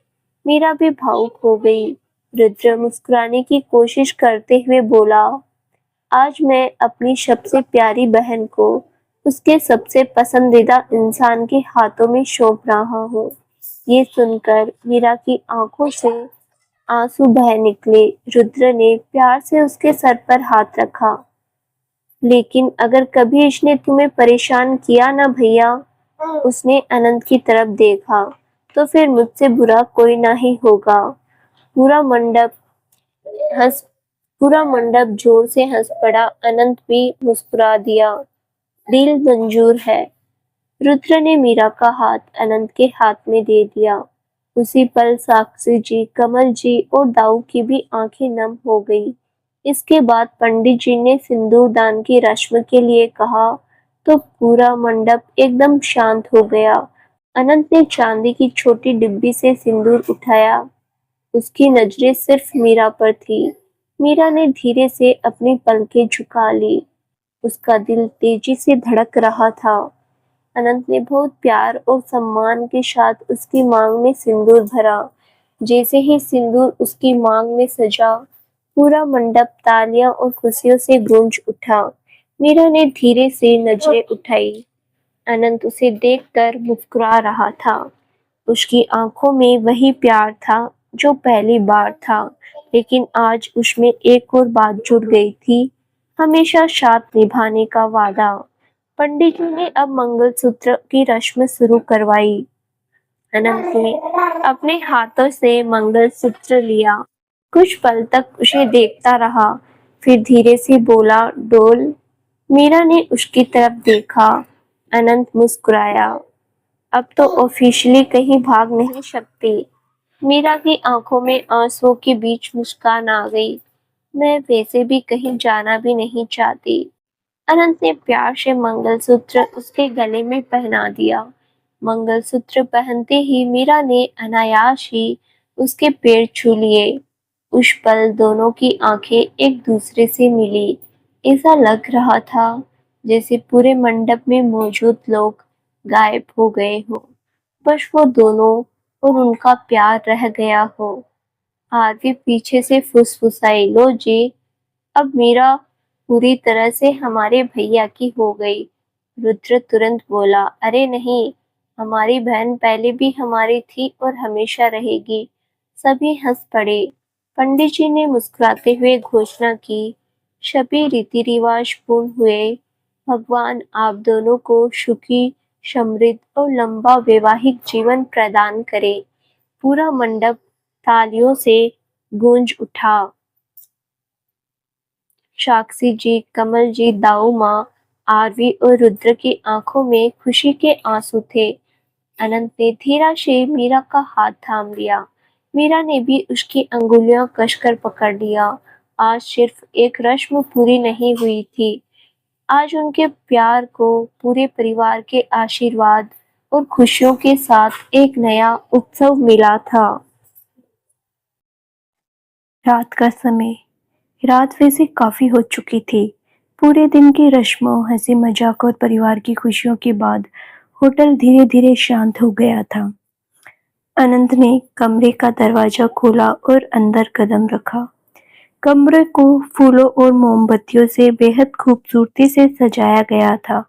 मीरा भी भावुक हो गई। रुद्र मुस्कुराने की कोशिश करते हुए बोला, आज मैं अपनी सबसे प्यारी बहन को उसके सबसे पसंदीदा इंसान के हाथों में सौंप रहा हूँ। ये सुनकर मीरा की आंखों से आंसू बह निकले। रुद्र ने प्यार से उसके सर पर हाथ रखा। लेकिन अगर कभी इसने तुम्हें परेशान किया ना भैया, उसने अनंत की तरफ देखा, तो फिर मुझसे बुरा कोई ना ही होगा। पूरा मंडप हंस पूरा मंडप जोर से हंस पड़ा। अनंत भी मुस्कुरा दिया। डील मंजूर है। रुद्र ने मीरा का हाथ अनंत के हाथ में दे दिया। उसी पल साक्षी जी, कमल जी और दाऊ की भी आंखें नम हो गई। इसके बाद पंडित जी ने सिंदूर दान की रस्म के लिए कहा तो पूरा मंडप एकदम शांत हो गया। अनंत ने चांदी की छोटी डिब्बी से सिंदूर उठाया। उसकी नजरें सिर्फ मीरा पर थी। मीरा ने धीरे से अपनी पलकें झुका ली। उसका दिल तेजी से धड़क रहा था। अनंत ने बहुत प्यार और सम्मान के साथ उसकी मांग में सिंदूर भरा। जैसे ही सिंदूर उसकी मांग में सजा, पूरा मंडप तालियां और खुशियों से गूंज उठा। मीरा ने धीरे से नजरें उठाई। अनंत उसे देखकर मुस्कुरा रहा था। उसकी आंखों में वही प्यार था जो पहली बार था, लेकिन आज उसमें एक और बात जुड़ गई थी, हमेशा साथ निभाने का वादा। पंडित जी ने अब मंगलसूत्र की रस्म शुरू करवाई। अनंत ने अपने हाथों से मंगलसूत्र लिया। कुछ पल तक उसे देखता रहा, फिर धीरे से बोला, डोल। मीरा ने उसकी तरफ देखा। अनंत मुस्कुराया। अब तो ऑफिशियली कहीं भाग नहीं सकती। मीरा की आंखों में आंसुओं के बीच मुस्कान आ गई। मैं वैसे भी कहीं जाना भी नहीं चाहती। अनंत ने प्यार से मंगलसूत्र उसके गले में पहना दिया। मंगलसूत्र पहनते ही मीरा ने अनायास ही उसके पैर छू लिए। उस पल दोनों की आंखें एक दूसरे से मिली। ऐसा लग रहा था जैसे पूरे मंडप में मौजूद लोग गायब हो गए हो, बस वो दोनों और उनका प्यार रह गया हो। आरती पीछे से फुसफुसाई, लो जी, अब मीरा पूरी तरह से हमारे भैया की हो गई। रुद्र तुरंत बोला, अरे नहीं, हमारी बहन पहले भी हमारी थी और हमेशा रहेगी। सभी हंस पड़े। पंडित जी ने मुस्कुराते हुए घोषणा की, सभी रीति रिवाज पूर्ण हुए। भगवान आप दोनों को सुखी, समृद्ध और लंबा वैवाहिक जीवन प्रदान करे। पूरा मंडप तालियों से गूंज उठा। साक्षी जी, कमल जी, दाऊ माँ, आरवी और रुद्र की आंखों में खुशी के आंसू थे। अनंत ने धीरा से मीरा का हाथ थाम लिया। मीरा ने भी उसकी अंगुलियां कसकर पकड़ लिया। आज सिर्फ एक रस्म पूरी नहीं हुई थी, आज उनके प्यार को पूरे परिवार के आशीर्वाद और खुशियों के साथ एक नया उत्सव मिला था। रात का समय। रात वैसे काफी हो चुकी थी। पूरे दिन की रस्मों, हंसी मजाक और परिवार की खुशियों के बाद होटल धीरे धीरे शांत हो गया था। अनंत ने कमरे का दरवाजा खोला और अंदर कदम रखा। कमरे को फूलों और मोमबत्तियों से बेहद खूबसूरती से सजाया गया था,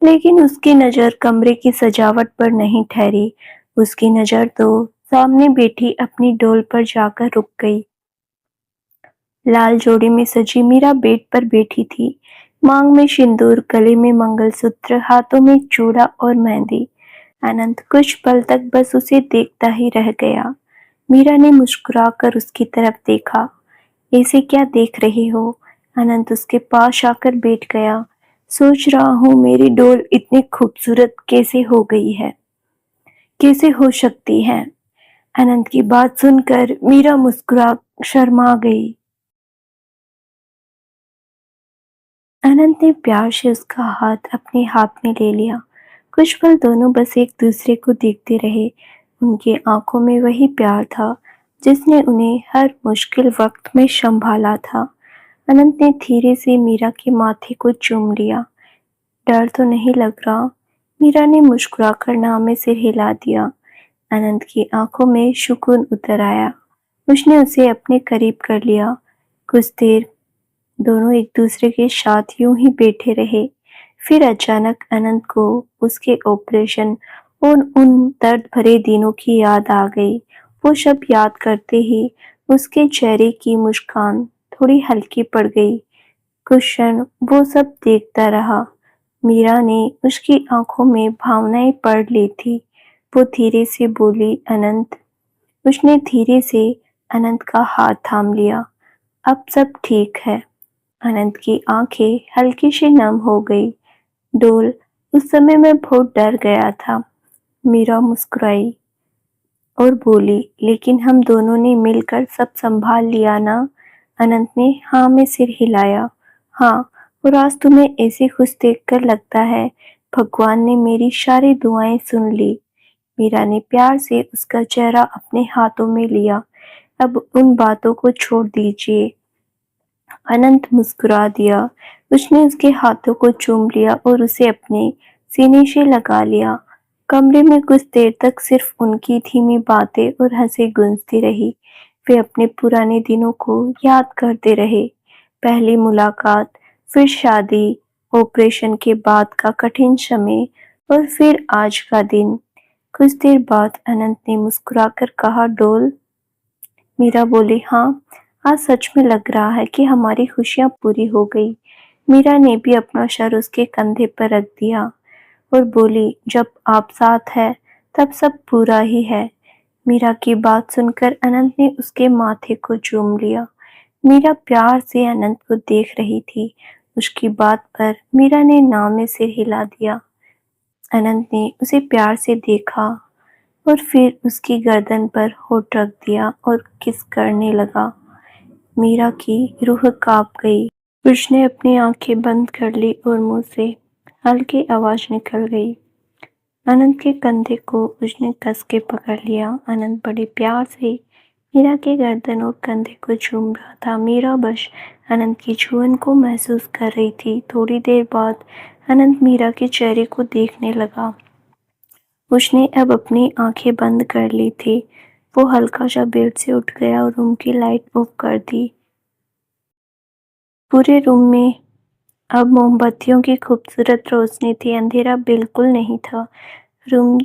लेकिन उसकी नजर कमरे की सजावट पर नहीं ठहरी। उसकी नजर तो सामने बैठी अपनी डोल पर जाकर रुक गई। लाल जोड़ी में सजी मीरा बेड पर बैठी थी। मांग में सिंदूर, गले में मंगलसूत्र, हाथों में चूड़ा और मेहंदी। अनंत कुछ पल तक बस उसे देखता ही रह गया। मीरा ने मुस्कुराकर उसकी तरफ देखा। ऐसे क्या देख रही हो? अनंत उसके पास आकर बैठ गया। सोच रहा हूँ मेरी डोल इतनी खूबसूरत कैसे हो गई है, कैसे हो सकती है? अनंत की बात सुनकर मीरा मुस्कुरा शर्मा गई। अनंत ने प्यार से उसका हाथ अपने हाथ में ले लिया। कुछ पल दोनों बस एक दूसरे को देखते रहे। उनकी आंखों में वही प्यार था जिसने उन्हें हर मुश्किल वक्त में संभाला था। अनंत ने धीरे से मीरा के माथे को चूम लिया। डर तो नहीं लग रहा? मीरा ने मुस्कुराकर नाम में सिर हिला दिया। अनंत की आंखों में सुकून उतर आया। उसने उसे अपने करीब कर लिया। कुछ देर दोनों एक दूसरे के साथ यूं ही बैठे रहे। फिर अचानक अनंत को उसके ऑपरेशन और उन दर्द भरे दिनों की याद आ गई। वो सब याद करते ही उसके चेहरे की मुस्कान थोड़ी हल्की पड़ गई। कुछ क्षण वो सब देखता रहा। मीरा ने उसकी आंखों में भावनाएं पढ़ ली थी। वो धीरे से बोली, अनंत। उसने धीरे से अनंत का हाथ थाम लिया। अब सब ठीक है। अनंत की आंखें हल्की सी नम हो गई। डोल, उस समय मैं बहुत डर गया था। मीरा मुस्कुराई और बोली, लेकिन हम दोनों ने मिलकर सब संभाल लिया ना? अनंत ने हाँ में सिर हिलाया। हाँ, और आज तुम्हें ऐसे खुश देखकर लगता है भगवान ने मेरी सारी दुआएं सुन ली। मीरा ने प्यार से उसका चेहरा अपने हाथों में लिया। अब उन बातों को छोड़ दीजिए। अनंत मुस्कुरा दिया। उसने उसके हाथों को चूम लिया और उसे अपने सीने से लगा लिया। कमरे में कुछ देर तक सिर्फ उनकी धीमी बातें और हंसी गूंजती रही। वे अपने पुराने दिनों को याद करते रहे। पहली मुलाकात, फिर शादी, ऑपरेशन के बाद का कठिन समय और फिर आज का दिन। कुछ देर बाद अनंत ने मुस्कुराकर कहा, डोल? मीरा बोली, हाँ, आज सच में लग रहा है कि हमारी खुशियां पूरी हो गई। मीरा ने भी अपना सर उसके कंधे पर रख दिया और बोली, जब आप साथ है तब सब पूरा ही है। मीरा की बात सुनकर अनंत ने उसके माथे को चूम लिया। मीरा प्यार से अनंत को देख रही थी। उसकी बात पर मीरा ने नाम में सिर हिला दिया। अनंत ने उसे प्यार से देखा। और फिर उसकी गर्दन पर होठ रख दिया और किस करने लगा। मीरा की रूह कांप गई। उसने अपनी आंखें बंद कर ली और मुंह से हल्की आवाज निकल गई। अनंत के कंधे को उसने कस के पकड़ लिया। अनंत बड़े प्यार से मीरा के गर्दन और कंधे को चूम रहा था। मीरा बस अनंत की छुअन को महसूस कर रही थी। थोड़ी देर बाद अनंत मीरा के चेहरे को देखने लगा। उसने अब अपनी आंखें बंद कर ली थी। वो हल्का सा बेड से उठ गया और रूम की लाइट ऑफ कर दी। पूरे रूम में अब मोमबत्तियों की खूबसूरत रोशनी थी। अंधेरा बिल्कुल नहीं था। रूम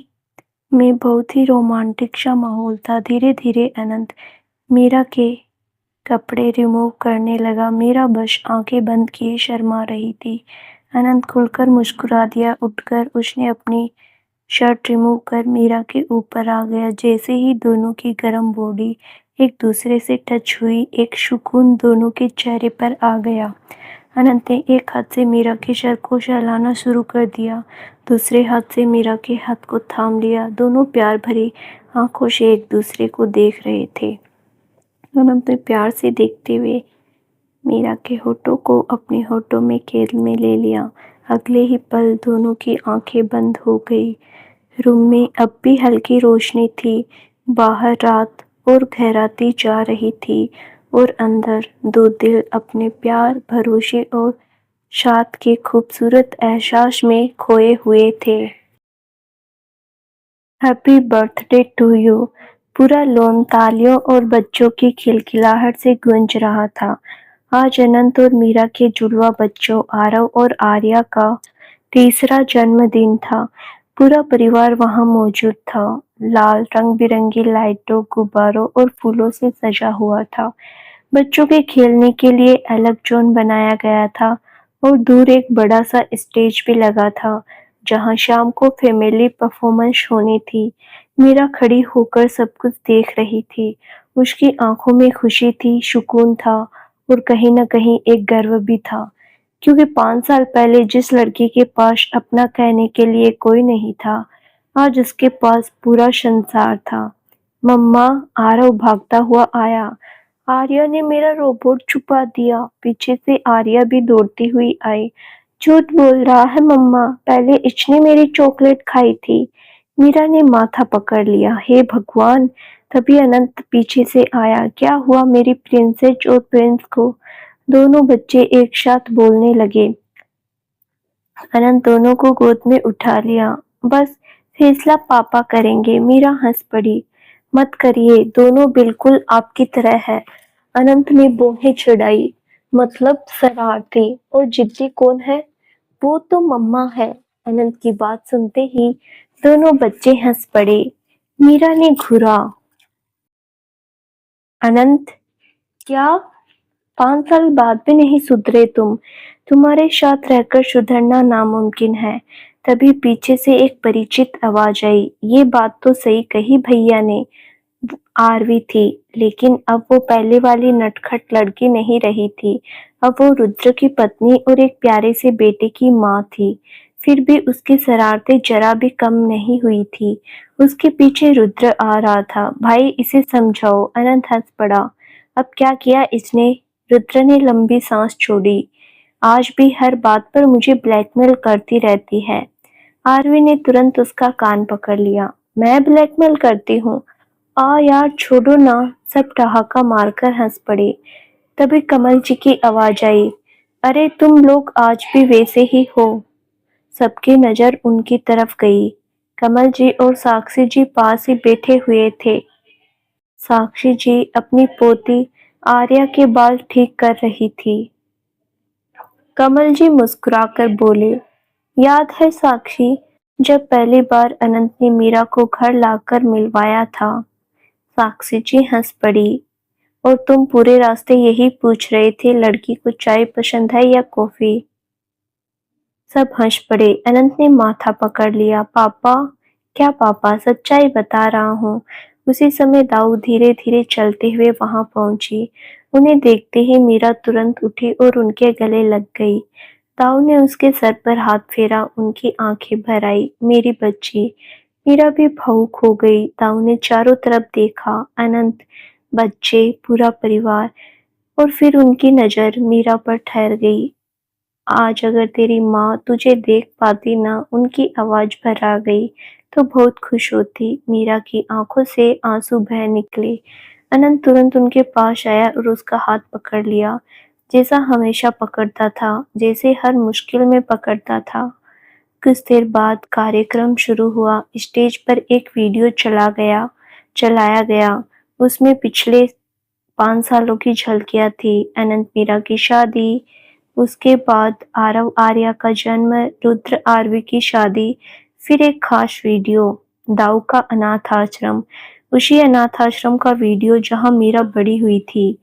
में बहुत ही रोमांटिक सा माहौल था। धीरे धीरे अनंत मीरा के कपड़े रिमूव करने लगा। मीरा बस आंखें बंद किए शर्मा रही थी। अनंत खुलकर मुस्कुरा दिया। उठकर उसने अपनी शर्ट रिमूव कर मीरा के ऊपर आ गया। जैसे ही दोनों की गर्म बॉडी एक दूसरे से टच हुई, एक सुकून दोनों के चेहरे पर आ गया। अनंत ने एक हाथ से मीरा के सर को सहलाना शुरू कर दिया, दूसरे हाथ से मीरा के हाथ को थाम लिया। दोनों प्यार भरी आंखों से एक दूसरे को देख रहे थे। अनंत ने प्यार से देखते हुए मीरा के होठों को अपने होठों में कैद में ले लिया। अगले ही पल दोनों की आंखें बंद हो गई। रूम में अब भी हल्की रोशनी थी। बाहर रात और गहराती जा रही थी और अंदर दो दिल अपने प्यार, भरोसे और साथ के खूबसूरत एहसास में खोए हुए थे। Happy birthday to you. पूरा लॉन तालियों और बच्चों की खिलखिलाहट से गूंज रहा था। आज अनंत और मीरा के जुड़वा बच्चों आरव और आर्या का तीसरा जन्मदिन था। पूरा परिवार वहां मौजूद था। लाल रंग बिरंगी लाइटों, गुब्बारों और फूलों से सजा हुआ था। बच्चों के खेलने के लिए अलग जोन बनाया गया था और दूर एक बड़ा सा स्टेज भी लगा था जहां शाम को फैमिली परफॉर्मेंस होनी थी। मीरा खड़ी होकर सब कुछ देख रही थी। उसकी आंखों में खुशी थी, सुकून था और कहीं न कहीं एक गर्व भी था, क्योंकि 5 साल पहले जिस लड़की के पास अपना कहने के लिए कोई नहीं था, आज उसके पास पूरा संसार था। मम्मा, आरव भागता हुआ आया। आर्या ने मेरा रोबोट छुपा दिया। पीछे से आर्या भी दौड़ती हुई आई। झूठ बोल रहा है मम्मा, पहले इसने मेरी चॉकलेट खाई थी। मीरा ने माथा पकड़ लिया। हे भगवान! तभी अनंत पीछे से आया। क्या हुआ मेरी प्रिंसेस और प्रिंस को? दोनों बच्चे एक साथ बोलने लगे। अनंत दोनों को गोद में उठा लिया। बस फैसला पापा करेंगे। मीरा हंस पड़ी। मत करिए, दोनों बिल्कुल आपकी तरह है। अनंत ने भौहें चढ़ाई। मतलब शरारती और जिद्दी कौन है? वो तो मम्मा है। अनंत की बात सुनते ही दोनों बच्चे हंस पड़े। मीरा ने घूरा। अनंत, क्या 5 साल बाद भी नहीं सुधरे तुम? तुम्हारे साथ रहकर सुधरना नामुमकिन है। तभी पीछे से एक परिचित आवाज आई। ये बात तो सही कही भैया ने। आरवी थी, लेकिन अब वो पहले वाली नटखट लड़की नहीं रही थी। अब वो रुद्र की पत्नी और एक प्यारे से बेटे की माँ थी। फिर भी उसकी शरारतें जरा भी कम नहीं हुई थी। उसके पीछे रुद्र आ रहा था। भाई, इसे समझाओ। अनंत हंस पड़ा। अब क्या किया इसने? रुद्र ने लंबी सांस छोड़ी। आज भी हर बात पर मुझे ब्लैकमेल करती रहती है। आरवी ने तुरंत उसका कान पकड़ लिया। मैं ब्लैकमेल करती हूँ? यार छोड़ो ना। सब ठहाका मारकर हंस पड़े। तभी कमल जी की आवाज आई। अरे तुम लोग आज भी वैसे ही हो। सबकी नजर उनकी तरफ गई। कमल जी और साक्षी जी पास ही बैठे हुए थे। साक्षी जी अपनी पोती आर्या के बाल ठीक कर रही थी। कमल जी मुस्कुराकर बोले, याद है साक्षी, जब पहली बार अनंत ने मीरा को घर लाकर मिलवाया था? साक्षी जी हंस पड़ी। और तुम पूरे रास्ते यही पूछ रहे थे लड़की को चाय पसंद है या कॉफी? सब हंस पड़े। अनंत ने माथा पकड़ लिया। पापा? क्या पापा, सच्चाई बता रहा हूँ। उसी समय दाऊ धीरे धीरे चलते हुए वहां पहुंची। उन्हें देखते ही मीरा तुरंत उठी और उनके गले लग गई। दाऊ ने उसके सर पर हाथ फेरा। उनकी आंखें भर आई। मेरी बच्ची, मीरा भी भावुक हो गई। ताऊ ने चारों तरफ देखा, अनंत, बच्चे, पूरा परिवार, और फिर उनकी नज़र मीरा पर ठहर गई। आज अगर तेरी माँ तुझे देख पाती ना, उनकी आवाज़ भर आ गई, तो बहुत खुश होती। मीरा की आंखों से आंसू बह निकले। अनंत तुरंत उनके पास आया और उसका हाथ पकड़ लिया, जैसा हमेशा पकड़ता था, जैसे हर मुश्किल में पकड़ता था। कुछ देर बाद कार्यक्रम शुरू हुआ। स्टेज पर एक वीडियो चलाया गया। उसमें पिछले 5 सालों की झलकियाँ थी। अनंत मीरा की शादी, उसके बाद आरव आर्या का जन्म, रुद्र आरवी की शादी, फिर एक खास वीडियो, दाऊ का अनाथ आश्रम, उसी अनाथ आश्रम का वीडियो जहाँ मीरा बड़ी हुई थी।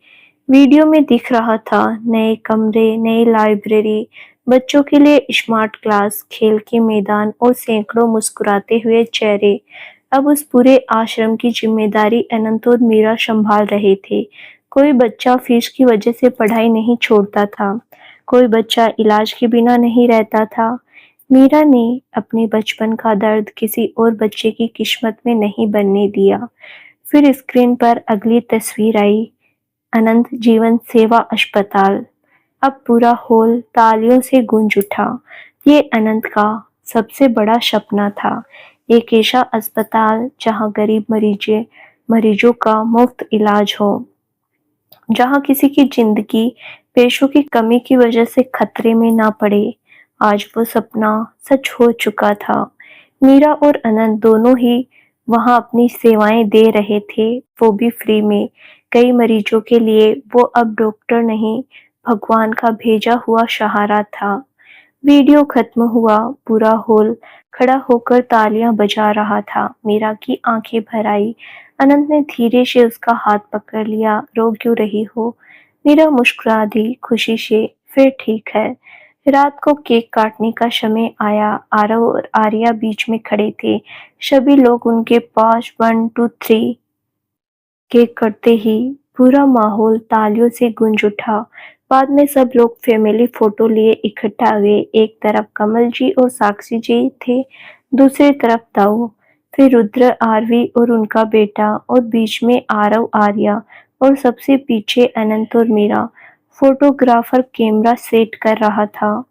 वीडियो में दिख रहा था नए कमरे, नई लाइब्रेरी, बच्चों के लिए स्मार्ट क्लास, खेल के मैदान और सैकड़ों मुस्कुराते हुए चेहरे। अब उस पूरे आश्रम की जिम्मेदारी अनंत और मीरा संभाल रहे थे। कोई बच्चा फीस की वजह से पढ़ाई नहीं छोड़ता था, कोई बच्चा इलाज के बिना नहीं रहता था। मीरा ने अपने बचपन का दर्द किसी और बच्चे की किस्मत में नहीं बनने दिया। फिर स्क्रीन पर अगली तस्वीर आई, अनंत जीवन सेवा अस्पताल। अब पूरा हॉल तालियों से गूंज उठा। ये अनंत का सबसे बड़ा सपना था, एक ऐसा अस्पताल जहां गरीब मरीजों का मुफ्त इलाज हो, जहां किसी की जिंदगी पैसों की कमी की वजह से खतरे में ना पड़े। आज वो सपना सच हो चुका था। मीरा और अनंत दोनों ही वहां अपनी सेवाएं दे रहे थे, वो भी फ्री में। कई मरीजों के लिए वो अब डॉक्टर नहीं, भगवान का भेजा हुआ सहारा था। वीडियो खत्म हुआ, पूरा हॉल खड़ा होकर तालियां बजा रहा था। मीरा की आंखें भर आई। अनंत ने धीरे से उसका हाथ पकड़ लिया। रो क्यों रही हो? मीरा मुस्कुरा दी खुशी से। फिर ठीक है। रात को केक काटने का समय आया। आरव और आर्या बीच में खड़े थे। सभी लोग उनके पास 1 2 3 केक कटते ही पूरा माहौल तालियों से गूंज उठा। बाद में सब लोग फैमिली फोटो लिए इकट्ठा हुए। एक तरफ कमल जी और साक्षी जी थे, दूसरी तरफ ताऊ, फिर रुद्र आरवी और उनका बेटा, और बीच में आरव आर्या, और सबसे पीछे अनंत और मीरा। फोटोग्राफर कैमरा सेट कर रहा था।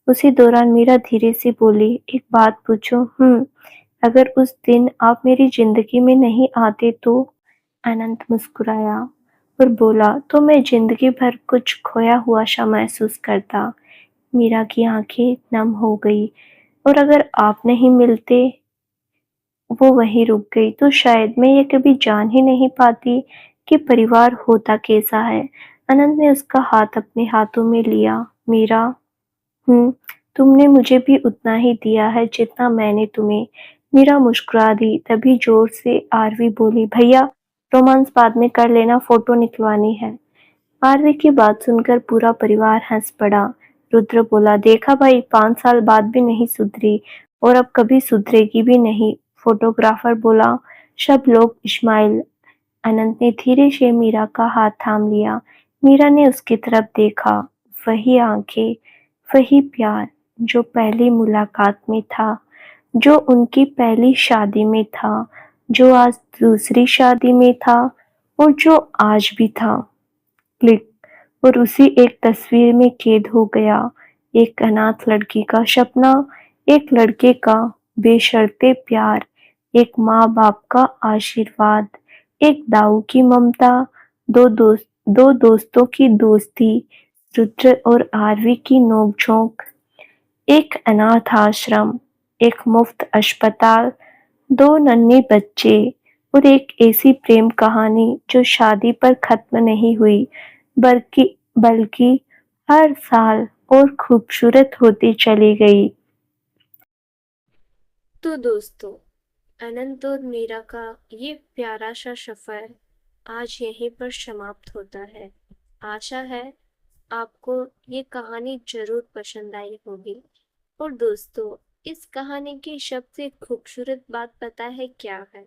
उसी दौरान मीरा धीरे से बोली, एक बात पूछूं? अगर उस दिन आप मेरी जिंदगी में नहीं आते तो? अनंत मुस्कुराया और बोला, तो मैं जिंदगी भर कुछ खोया हुआ सा महसूस करता। मीरा की आंखें नम हो गई। और अगर आप नहीं मिलते, वो वहीं रुक गई, तो शायद मैं ये कभी जान ही नहीं पाती कि परिवार होता कैसा है। अनंत ने उसका हाथ अपने हाथों में लिया। मीरा, तुमने मुझे भी उतना ही दिया है जितना मैंने तुम्हें। मीरा मुस्कुरा दी। तभी जोर से आरवी बोली, भैया रोमांस बाद में कर लेना, फोटो निकलवानी है। आरवी की बात सुनकर पूरा परिवार हंस पड़ा। रुद्र बोला, देखा भाई, 5 साल बाद भी नहीं सुधरी, और अब कभी सुधरेगी भी नहीं। फोटोग्राफर बोला। सब लोग स्माइल। अनंत ने धीरे से मीरा का हाथ थाम लिया। मीरा ने उसकी तरफ देखा। वही आंखें, वही प्यार, जो पहली मुलाकात में था, जो उनकी पहली शादी में था, जो आज दूसरी शादी में था, और जो आज भी था। क्लिक। और उसी एक तस्वीर में कैद हो गया। एक अनाथ लड़की का सपना, एक लड़के का बेशर्ते प्यार, एक माँ बाप का आशीर्वाद, एक दाऊ की ममता, दो दोस्तों की दोस्ती, रुद्र और आरवी की नोकझोंक, एक अनाथ आश्रम, एक मुफ्त अस्पताल, 2 नन्हे बच्चे, और एक ऐसी प्रेम कहानी जो शादी पर खत्म नहीं हुई, बल्कि बल्कि हर साल और खूबसूरत होती चली गई। तो दोस्तों, अनंत और मीरा का ये प्यारा सा सफर आज यहीं पर समाप्त होता है। आशा है आपको ये कहानी जरूर पसंद आई होगी। और दोस्तों, इस कहानी की सबसे खूबसूरत बात पता है क्या है?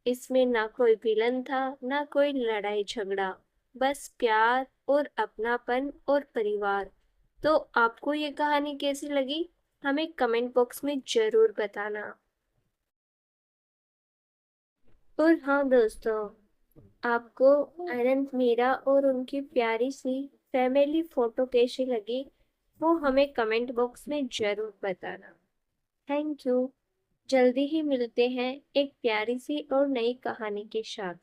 इसमें ना कोई विलन था, ना कोई लड़ाई झगड़ा, बस प्यार और अपनापन और परिवार। तो आपको ये कहानी कैसी लगी? हमें कमेंट बॉक्स में जरूर बताना। और हाँ दोस्तों, आपको अनंत मीरा और उनकी प्यारी सी फैमिली फोटो कैसी लगी वो हमें कमेंट बॉक्स में जरूर बताना। Thank you. जल्दी ही मिलते हैं एक प्यारी सी और नई कहानी के साथ।